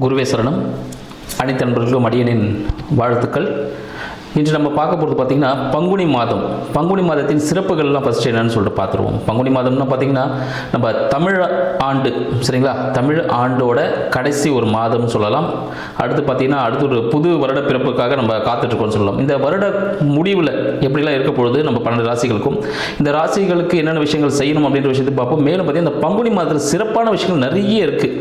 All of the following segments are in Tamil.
குருவே சரணம். அனைத்து நண்பர்களுக்கும் அடியனின் வாழ்த்துக்கள். இன்று நம்ம பார்க்க போகிறது பார்த்திங்கன்னா பங்குனி மாதம். பங்குனி மாதத்தின் சிறப்புகள்லாம் ஃபஸ்ட்டு என்னன்னு சொல்லிட்டு பார்த்துருவோம். பங்குனி மாதம்னா பார்த்திங்கன்னா நம்ம தமிழ் ஆண்டு, சரிங்களா, தமிழ் ஆண்டோட கடைசி ஒரு மாதம்னு சொல்லலாம். அடுத்து பார்த்திங்கன்னா அடுத்து ஒரு புது வருட பிறப்புக்காக நம்ம காத்துட்ருக்கோம்னு சொல்லலாம். இந்த வருட முடிவில் எப்படிலாம் இருக்க பொழுது நம்ம 12 ராசிகளுக்கும் இந்த ராசிகளுக்கு என்னென்ன விஷயங்கள் செய்யணும் அப்படின்ற விஷயத்தை பார்ப்போம். மேலும் பார்த்திங்கன்னா இந்த பங்குனி மாதத்தில் சிறப்பான விஷயங்கள் நிறைய இருக்குது.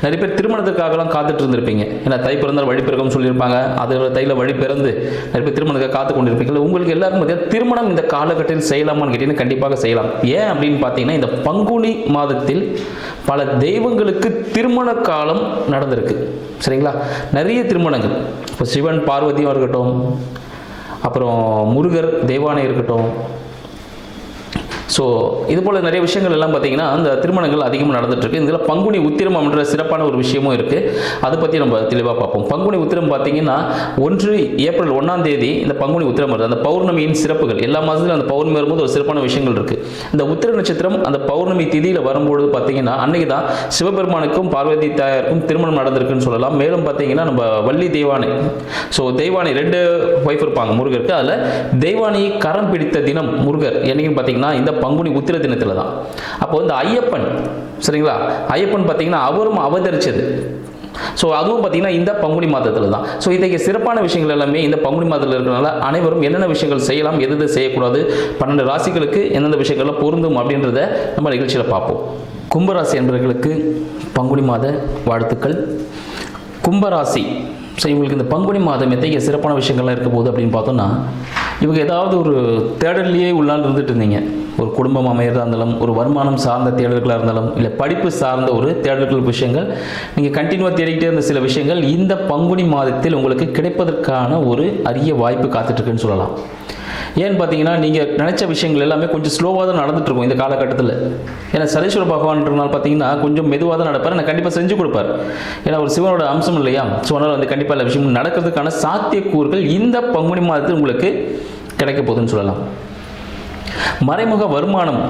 நிறைய பேர் திருமணத்துக்காகலாம் காத்துட்டு இருந்திருப்பீங்க. ஏன்னா தை பிறந்தால் வழி பிறக்கும் சொல்லியிருப்பாங்க. அது தையில் வழி பிறந்து நிறைய பேர் திருமணத்துக்கு காத்து கொண்டிருப்பீங்க. உங்களுக்கு எல்லாருக்கும் பார்த்தீங்கன்னா திருமணம் இந்த காலகட்டத்தில் செய்யலாமான்னு கேட்டீங்கன்னா கண்டிப்பாக செய்யலாம். ஏன் அப்படின்னு பார்த்தீங்கன்னா இந்த பங்குனி மாதத்தில் பல தெய்வங்களுக்கு திருமண காலம் நடந்திருக்கு, சரிங்களா. நிறைய திருமணங்கள், இப்போ சிவன் பார்வதியும் இருக்கட்டும், அப்புறம் முருகர் தெய்வானை இருக்கட்டும். ஸோ இது போல் நிறைய விஷயங்கள் எல்லாம் பார்த்தீங்கன்னா அந்த திருமணங்கள் அதிகமாக நடந்துட்டுருக்கு. இதில் பங்குனி உத்திரம் அப்படின்ற சிறப்பான ஒரு விஷயமும் இருக்குது. அதை பற்றி நம்ம தெளிவாக பார்ப்போம். பங்குனி உத்திரம் பார்த்தீங்கன்னா ஏப்ரல் 1ஆம் தேதி இந்த பங்குனி உத்திரம் வருது. அந்த பௌர்ணமியின் சிறப்புகள் எல்லா மாதத்துலையும் அந்த பௌர்ணமி வரும்போது ஒரு சிறப்பான விஷயங்கள் இருக்குது. இந்த உத்திர நட்சத்திரம் அந்த பௌர்ணமி திதியில் வரும்போது பார்த்தீங்கன்னா அன்றைக்கி தான் சிவபெருமானுக்கும் பார்வதி தாயாருக்கும் திருமணம் நடந்திருக்குன்னு சொல்லலாம். மேலும் பார்த்தீங்கன்னா நம்ம வள்ளி தெய்வானை, ஸோ தெய்வானை 2 ஒய்ஃப் இருப்பாங்க முருகருக்கு. அதில் தெய்வானையை கரம் பிடித்த தினம் முருகர் என்னைக்குன்னு பார்த்தீங்கன்னா இந்த பங்குனி உத்திர தினத்தில் தான். அப்போ இந்த ஐயப்பன், சரிங்களா, ஐயப்பன் பார்த்தீங்கன்னா அவரும் அவதரிச்சது. ஸோ அதுவும் பார்த்தீங்கன்னா இந்த பங்குனி மாதத்தில் தான். ஸோ இன்றைக்கு சிறப்பான விஷயங்கள் எல்லாமே இந்த பங்குனி மாதத்தில் இருக்கிறனால அனைவரும் என்னென்ன விஷயங்கள் செய்யலாம், எது செய்யக்கூடாது, 12 ராசிகளுக்கு எந்தெந்த விஷயங்கள்லாம் பொருந்தும் அப்படின்றத நம்ம நிகழ்ச்சியில் பார்ப்போம். கும்பராசி என்பவர்களுக்கு பங்குனி மாத வாழ்த்துக்கள். கும்பராசி, ஸோ இவங்களுக்கு இந்த பங்குனி மாதம் எத்தகைய சிறப்பான விஷயங்கள்லாம் இருக்க போகுது அப்படின்னு பார்த்தோன்னா, இவங்க ஏதாவது ஒரு தேடல்லையே உள்ளால் இருந்துட்டு இருந்தீங்க. ஒரு குடும்பம் அமையறதா இருந்தாலும், ஒரு வருமானம் சார்ந்த தேடல்களாக இருந்தாலும், இல்லை படிப்பு சார்ந்த ஒரு தேடல்கள் விஷயங்கள் நீங்கள் கண்டினியூவாக தேடிக்கிட்டே இருந்த சில விஷயங்கள் இந்த பங்குனி மாதத்தில் உங்களுக்கு கிடைப்பதற்கான ஒரு அரிய வாய்ப்பு காத்துட்ருக்குன்னு சொல்லலாம். ஏன்னு பார்த்தீங்கன்னா நீங்கள் நினச்ச விஷயங்கள் எல்லாமே கொஞ்சம் ஸ்லோவாக தான் நடந்துகிட்ருக்கும் இந்த காலகட்டத்தில். ஏன்னா சனீஸ்வர பகவான்றனால பார்த்தீங்கன்னா கொஞ்சம் மெதுவாக தான் நடப்பார். நான் கண்டிப்பாக செஞ்சு கொடுப்பார். ஏன்னா ஒரு சிவனோட அம்சம் இல்லையா. ஸோ அதனால் வந்து கண்டிப்பாக எல்லா விஷயமும் நடக்கிறதுக்கான சாத்தியக்கூறுகள் இந்த பங்குனி மாதத்தில் உங்களுக்கு கிடைக்க போகுதுன்னு சொல்லலாம். மறைமுக வருமானம்,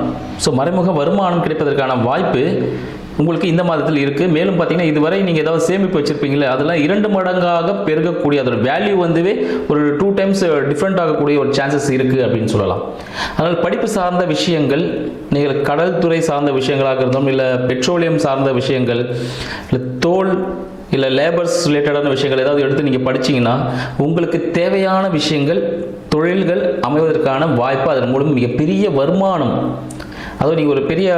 ஸோ மறைமுக வருமானம் கிடைப்பதற்கான வாய்ப்பு உங்களுக்கு இந்த மாதத்தில் இருக்குது. மேலும் பார்த்தீங்கன்னா இதுவரை நீங்கள் ஏதாவது சேமிப்பு வச்சுருப்பீங்களே அதெல்லாம் 2 மடங்காக பெருகக்கூடிய அதோட வேல்யூ வந்துவே ஒரு 2 டைம்ஸ் டிஃப்ரெண்ட் ஆகக்கூடிய ஒரு சான்சஸ் இருக்குது அப்படின்னு சொல்லலாம். அதனால் படிப்பு சார்ந்த விஷயங்கள், நீங்கள் கடல் துறை சார்ந்த விஷயங்களாக இருந்தாலும், இல்லை பெட்ரோலியம் சார்ந்த விஷயங்கள், இல்லை தோல், இல்லை லேபர்ஸ் ரிலேட்டடான விஷயங்கள் ஏதாவது எடுத்து நீங்கள் படிச்சிங்கன்னா உங்களுக்கு தேவையான விஷயங்கள், தொழில்கள் அமைவதற்கான வாய்ப்பு, அதன் மூலம் மிகப்பெரிய வருமானம், அதாவது நீங்கள் ஒரு பெரிய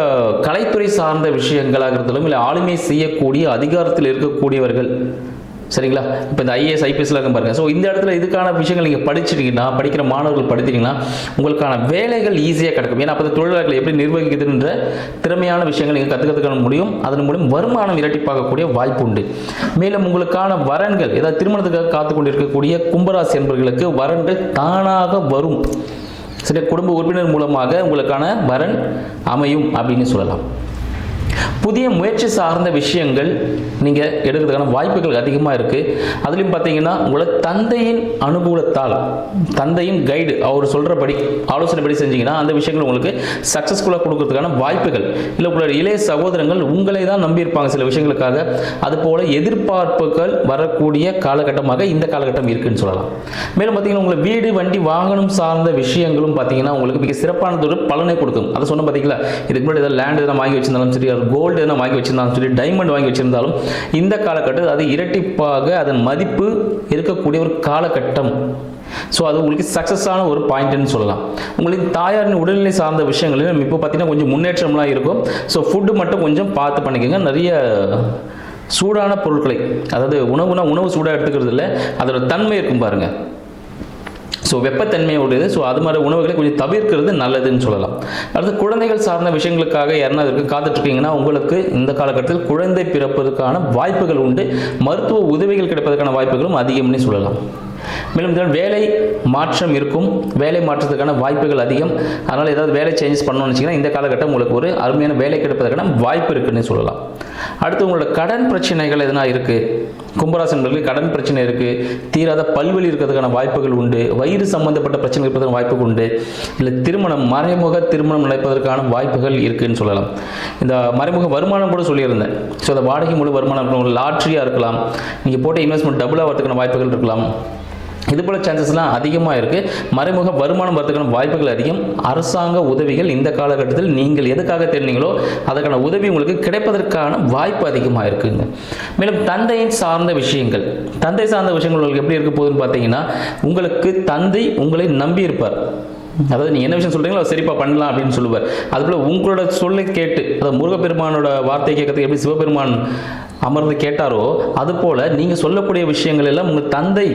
கலைத்துறை சார்ந்த விஷயங்களாக இருந்தாலும், இல்லை ஆளுமை செய்யக்கூடிய அதிகாரத்தில் இருக்கக்கூடியவர்கள், சரிங்களா. இப்போ இந்த IAS IPSலாம் பாருங்கள். ஸோ இந்த இடத்துல இதுக்கான விஷயங்கள் நீங்கள் படிச்சிட்டிங்கன்னா, படிக்கிற மாணவர்கள் படித்தீங்கன்னா உங்களுக்கான வேலைகள் ஈஸியாக கிடைக்கும். ஏன்னா அப்போ தொழிலாளர்களை எப்படி நிர்வகிக்குதுன்ற திறமையான விஷயங்கள் நீங்கள் கற்றுக்கிறதுக்கான முடியும். அதன் மூலம் வருமானம் இரட்டிப்பாகக்கூடிய வாய்ப்பு உண்டு. மேலும் உங்களுக்கான வரன்கள், ஏதாவது திருமணத்துக்காக காத்து கொண்டிருக்கக்கூடிய கும்பராசி என்பவர்களுக்கு வரன்கள் தானாக வரும். சரி, குடும்ப உறுப்பினர் மூலமாக உங்களுக்கான வரன் அமையும் அப்படின்னு சொல்லலாம். புதிய முயற்சி சார்ந்த விஷயங்கள் நீங்கள் எடுக்கிறதுக்கான வாய்ப்புகள் அதிகமாக இருக்குது. அதுலேயும் பார்த்தீங்கன்னா உங்களை தந்தையின் அனுகூலத்தால், தந்தையின் கைடு, அவர் சொல்கிறபடி ஆலோசனைப்படி செஞ்சீங்கன்னா அந்த விஷயங்கள் உங்களுக்கு சக்ஸஸ்ஃபுல்லாக கொடுக்கறதுக்கான வாய்ப்புகள், இல்லை உங்களோட இளைய சகோதரங்கள் உங்களை தான் நம்பியிருப்பாங்க சில விஷயங்களுக்காக. அதுபோல் எதிர்பார்ப்புகள் வரக்கூடிய காலகட்டமாக இந்த காலகட்டம் இருக்குன்னு சொல்லலாம். மேலும் பார்த்தீங்கன்னா உங்களை வீடு வண்டி வாகனம் சார்ந்த விஷயங்களும் பார்த்தீங்கன்னா உங்களுக்கு மிக சிறப்பானது ஒரு பலனை கொடுக்கும். அதை சொன்ன பார்த்தீங்களா, இதுக்கு முன்னாடி ஏதாவது லேண்ட் எதனா வாங்கி வச்சிருந்தாலும் சரி, கோல்டு எதனா வாங்கி வச்சிருந்தாலும் சரி, டைமண்ட் வாங்கி வச்சிருந்தாலும் இந்த காலகட்டத்தில் அது இரட்டிப்பாக அதன் மதிப்பு இருக்கக்கூடிய ஒரு காலகட்டம். ஸோ அது உங்களுக்கு சக்ஸஸான ஒரு பாயிண்ட்னு சொல்லலாம். உங்களுக்கு தாயாரின் உடல்நிலை சார்ந்த விஷயங்களிலும் இப்போ பார்த்தீங்கன்னா கொஞ்சம் முன்னேற்றம்லாம் இருக்கும். ஸோ ஃபுட்டு மட்டும் கொஞ்சம் பார்த்து பண்ணிக்கோங்க. நிறைய சூடான பொருட்களை, அதாவது உணவு சூடாக எடுத்துக்கிறது இல்லை, அதோட தன்மை இருக்கும் பாருங்கள். ஸோ வெப்பத்தன்மையோடையது. ஸோ அது மாதிரி உணவுகளை கொஞ்சம் தவிர்க்கிறது நல்லதுன்னு சொல்லலாம். அடுத்து குழந்தைகள் சார்ந்த விஷயங்களுக்காக யாருன்னா காத்துட்ருக்கீங்கன்னா உங்களுக்கு இந்த காலகட்டத்தில் குழந்தை பிறப்பதற்கான வாய்ப்புகள் உண்டு. மருத்துவ உதவிகள் கிடைப்பதற்கான வாய்ப்புகளும் அதிகம்னு சொல்லலாம். மேலும் இதில் வேலை மாற்றம் இருக்கும், வேலை மாற்றத்துக்கான வாய்ப்புகள் அதிகம். அதனால் ஏதாவது வேலை சேஞ்சஸ் பண்ணணும்னு வச்சிங்கன்னா இந்த காலகட்டம் உங்களுக்கு ஒரு அருமையான வேலை கிடைப்பதற்கான வாய்ப்பு இருக்குன்னு சொல்லலாம். அடுத்து உங்களோட கடன் பிரச்சனைகள் எதனா இருக்குது, கும்பராசி நண்பர்களுக்கு கடன் பிரச்சனை இருக்குது, தீராத பல்வலி இருக்கிறதுக்கான வாய்ப்புகள் உண்டு, வயிறு சம்பந்தப்பட்ட பிரச்சனை இருப்பதற்கான வாய்ப்புகள் உண்டு, இல்லை திருமணம் மறைமுக திருமணம் நடப்பதற்கான வாய்ப்புகள் இருக்குன்னு சொல்லலாம். இந்த மறைமுக வருமானம் கூட சொல்லியிருந்தேன். ஸோ அந்த வாடகை மூலம் வருமானம் லாட்ரியாக இருக்கலாம், நீங்கள் போட்ட இன்வெஸ்ட்மெண்ட் டபுள் ஆகிறதுக்கான வாய்ப்புகள் இருக்கலாம். இது போல சான்சஸ்லாம் அதிகமாக இருக்குது. மறைமுக வருமானம் வரதுக்கான வாய்ப்புகள் அதிகம். அரசாங்க உதவிகள் இந்த காலகட்டத்தில் நீங்கள் எதுக்காக தெரிந்தீங்களோ அதுக்கான உதவி உங்களுக்கு கிடைப்பதற்கான வாய்ப்பு அதிகமாக இருக்குங்க. மேலும் தந்தை சார்ந்த விஷயங்கள் உங்களுக்கு எப்படி இருக்க போகுதுன்னு பார்த்தீங்கன்னா, உங்களுக்கு தந்தை உங்களை நம்பி இருப்பார். அதாவது நீங்கள் என்ன விஷயம் சொல்கிறீங்களோ சரிப்பா பண்ணலாம் அப்படின்னு சொல்லுவார். அதுபோல் உங்களோட சொல்லை கேட்டு, அதாவது முருகப்பெருமானோட வார்த்தை கேட்கறதுக்கு எப்படி சிவபெருமான் அமர்ந்து கேட்டாரோ அதுபோல் நீங்கள் சொல்லக்கூடிய விஷயங்கள் எல்லாம் உங்கள் தந்தை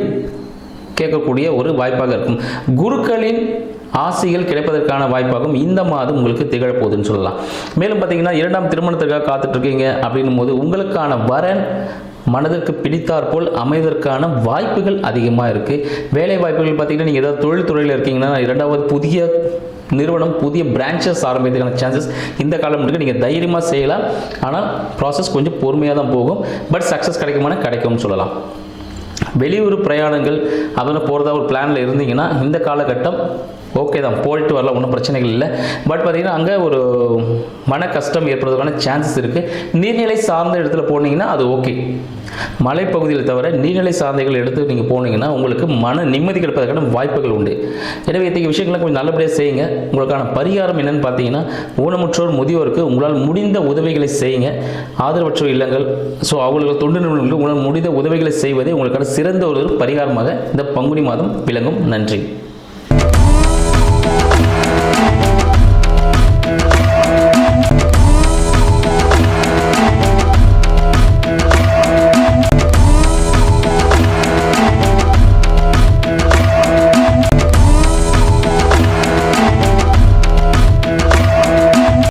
கேட்கக்கூடிய ஒரு வாய்ப்பாக இருக்கும். குருக்களின் ஆசைகள் கிடைப்பதற்கான வாய்ப்பாகவும் இந்த மாதம் உங்களுக்கு திகழப்போகுதுன்னு சொல்லலாம். மேலும் பார்த்தீங்கன்னா 2ஆம் திருமணத்திற்காக காத்துட்டு இருக்கீங்க அப்படின்னும் போது உங்களுக்கான வரன் மனதிற்கு பிடித்தாற்போல் அமைவதற்கான வாய்ப்புகள் அதிகமாக இருக்குது. வேலை வாய்ப்புகள் பார்த்தீங்கன்னா நீங்கள் ஏதாவது தொழில்துறையில் இருக்கீங்கன்னா 2வது புதிய நிறுவனம் புதிய பிரான்ச்சஸ் ஆரம்பிக்கிறதுக்கான சான்சஸ் இந்த காலம் இருக்குது. நீங்கள் தைரியமாக செய்யலாம். ஆனால் ப்ராசஸ் கொஞ்சம் பொறுமையாக தான் போகும். பட் சக்ஸஸ் கிடைக்கும்னு சொல்லலாம். வெளியூர் பிரயாணங்கள் அதெல்லாம் போகிறதா ஒரு பிளானில் இருந்தீங்கன்னா இந்த காலகட்டம் ஓகே தான், போயிட்டு வரலாம், ஒன்றும் பிரச்சனைகள் இல்லை. பட் பார்த்தீங்கன்னா அங்கே ஒரு மன கஷ்டம் ஏற்படுறதுக்கான சான்சஸ் இருக்குது. நீர்நிலை சார்ந்த இடத்துல போனீங்கன்னா அது ஓகே. மலைப்பகுதியில் தவிர நீர்நிலை சார்ந்தைகள் எடுத்து நீங்கள் போனீங்கன்னா உங்களுக்கு மன நிம்மதி கிடைப்பதற்கான வாய்ப்புகள் உண்டு. எனவே இத்தகைய விஷயங்களை கொஞ்சம் நல்லபடியாக செய்யுங்க. உங்களுக்கான பரிகாரம் என்னன்னு பார்த்தீங்கன்னா, ஊனமுற்றோர் முதியோருக்கு உங்களால் முடிந்த உதவிகளை செய்யுங்க. ஆதரவற்றோர் இல்லங்கள், ஸோ அவங்களுக்கு தொண்டு நிறுவனங்களுக்கு உங்களால் முடிந்த உதவிகளை செய்வதே உங்களுக்கான சிறந்த ஒரு பரிகாரமாக இந்த பங்குனி மாதம் விளங்கும். நன்றி.